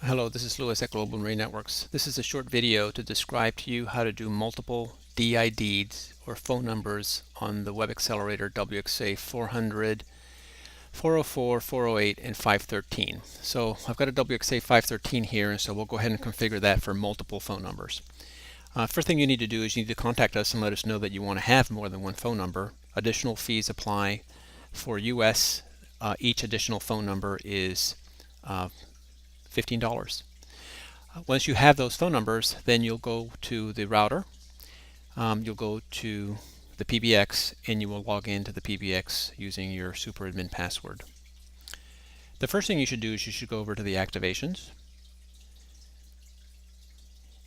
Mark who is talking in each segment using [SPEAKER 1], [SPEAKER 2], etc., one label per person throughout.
[SPEAKER 1] Hello, this is Lewis at Global Marine Networks. This is a short video to describe to you how to do multiple DIDs or phone numbers on the web accelerator wXa-400, 404, 408, and 513. So I've got a wXa-513 here, and so we'll go ahead and configure that for multiple phone numbers. First thing you need to do is you need to contact us and let us know that you want to have more than one phone number. Additional fees apply. For US, each additional phone number is $15. Once you have those phone numbers, then you'll go to the router, you'll go to the PBX, and you will log into the PBX using your super admin password. The first thing you should do is you should go over to the activations.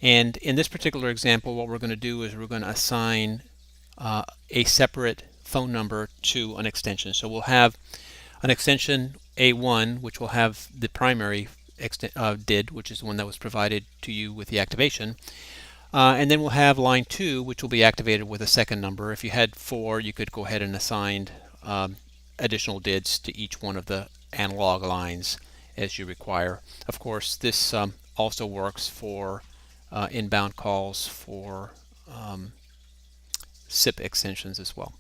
[SPEAKER 1] And in this particular example, what we're going to do is we're going to assign a separate phone number to an extension. So we'll have an extension A1, which will have the primary DID, which is the one that was provided to you with the activation. And then we'll have line 2, which will be activated with a second number. If you had 4, you could go ahead and assign additional DIDs to each one of the analog lines as you require. Of course, this also works for inbound calls for SIP extensions as well.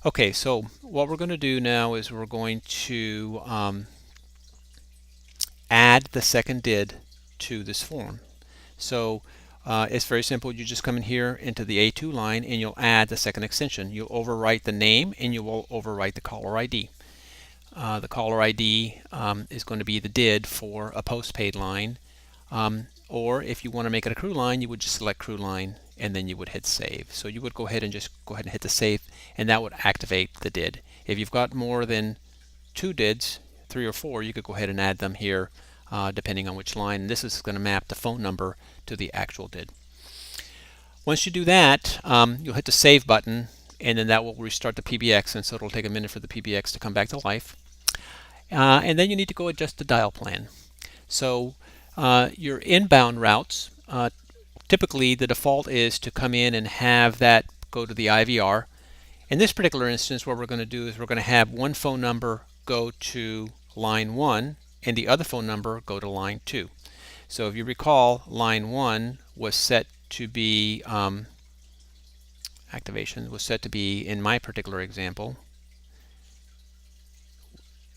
[SPEAKER 1] Okay, so what we're going to do now is we're going to add the second DID to this form. So it's very simple. You just come in here into the A2 line and you'll add the second extension. You'll overwrite the name and you will overwrite the caller ID. The caller ID is going to be the DID for a postpaid line, or if you want to make it a crew line, you would just select crew line and then you would hit save. So you would go ahead and hit the save, and that would activate the DID. If you've got more than 2 DIDs, 3 or 4, you could go ahead and add them here depending on which line. And this is going to map the phone number to the actual DID. Once you do that, you'll hit the save button, and then that will restart the PBX, and so it'll take a minute for the PBX to come back to life. And then you need to go adjust the dial plan. So your inbound routes, typically the default is to come in and have that go to the IVR. In this particular instance, what we're going to do is we're going to have one phone number go to line 1 and the other phone number go to line 2. So if you recall, line 1 was set to be activation was set to be, in my particular example,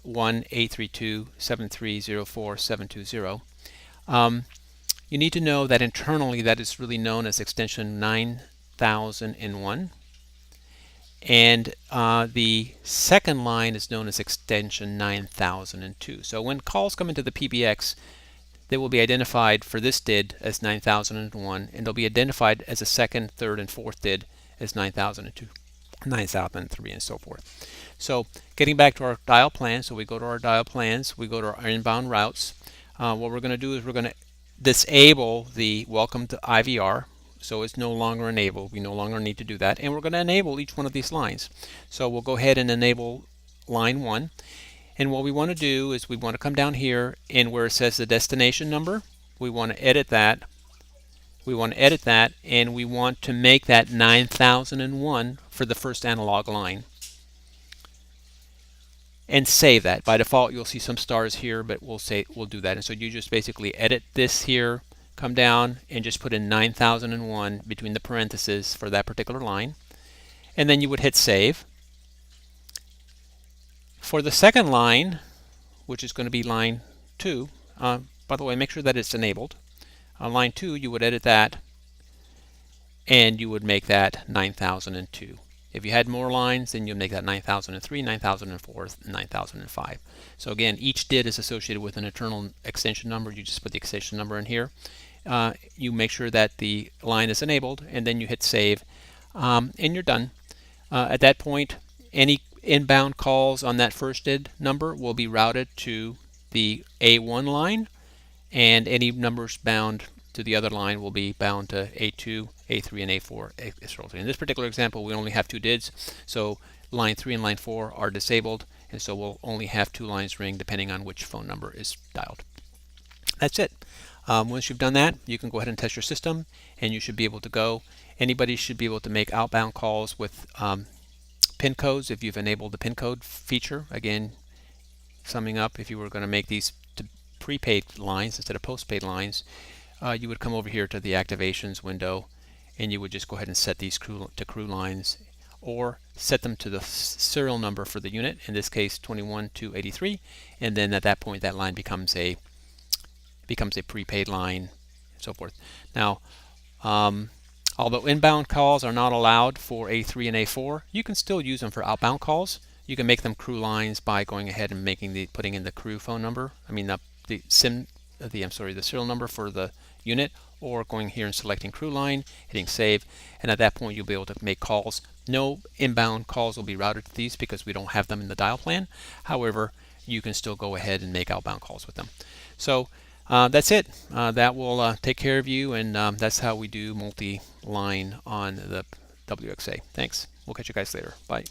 [SPEAKER 1] 1-832-730-4720. You need to know that internally that is really known as extension 9001, and the second line is known as extension 9002. So when calls come into the PBX, they will be identified for this DID as 9001, and they'll be identified as a second, third, and fourth DID as 9002, 9003, and so forth. So getting back to our dial plan, so we go to our dial plans, we go to our inbound routes. What we're going to do is we're going to disable the welcome to IVR, so it's no longer enabled. We no longer need to do that, and we're going to enable each one of these lines. So we'll go ahead and enable line 1, and what we want to do is we want to come down here, and where it says the destination number, we want to edit that. And we want to make that 9001 for the first analog line, and save that. By default, you'll see some stars here, but we'll do that. And so you just basically edit this here, come down, and just put in 9001 between the parentheses for that particular line, and then you would hit save. For the second line, which is going to be line 2, by the way, make sure that it's enabled. On line 2, you would edit that, and you would make that 9002. If you had more lines, then you'll make that 9003, 9004, 9005. So again, each DID is associated with an internal extension number. You just put the extension number in here. You make sure that the line is enabled, and then you hit save, and you're done. At that point, any inbound calls on that first DID number will be routed to the A1 line, and any numbers bound to the other line will be bound to A2, A3, and A4. In this particular example, we only have 2 DIDs, so line 3 and line 4 are disabled, and so we'll only have 2 lines ring depending on which phone number is dialed. That's it. Once you've done that, you can go ahead and test your system, and you should be able to go. Anybody should be able to make outbound calls with PIN codes if you've enabled the PIN code feature. Again, summing up, if you were going to make these to prepaid lines instead of postpaid lines, you would come over here to the activations window, and you would just go ahead and set these to crew lines, or set them to the serial number for the unit, in this case 21283, and then at that point that line becomes a prepaid line, and so forth. Now, although inbound calls are not allowed for A3 and A4, you can still use them for outbound calls. You can make them crew lines by going ahead and putting in the crew phone number. I mean the serial number for the unit, or going here and selecting crew line, hitting save, and at that point you'll be able to make calls. No inbound calls will be routed to these because we don't have them in the dial plan. However, you can still go ahead and make outbound calls with them. So that's it. That will take care of you, and that's how we do multi-line on the wXa. Thanks. We'll catch you guys later. Bye.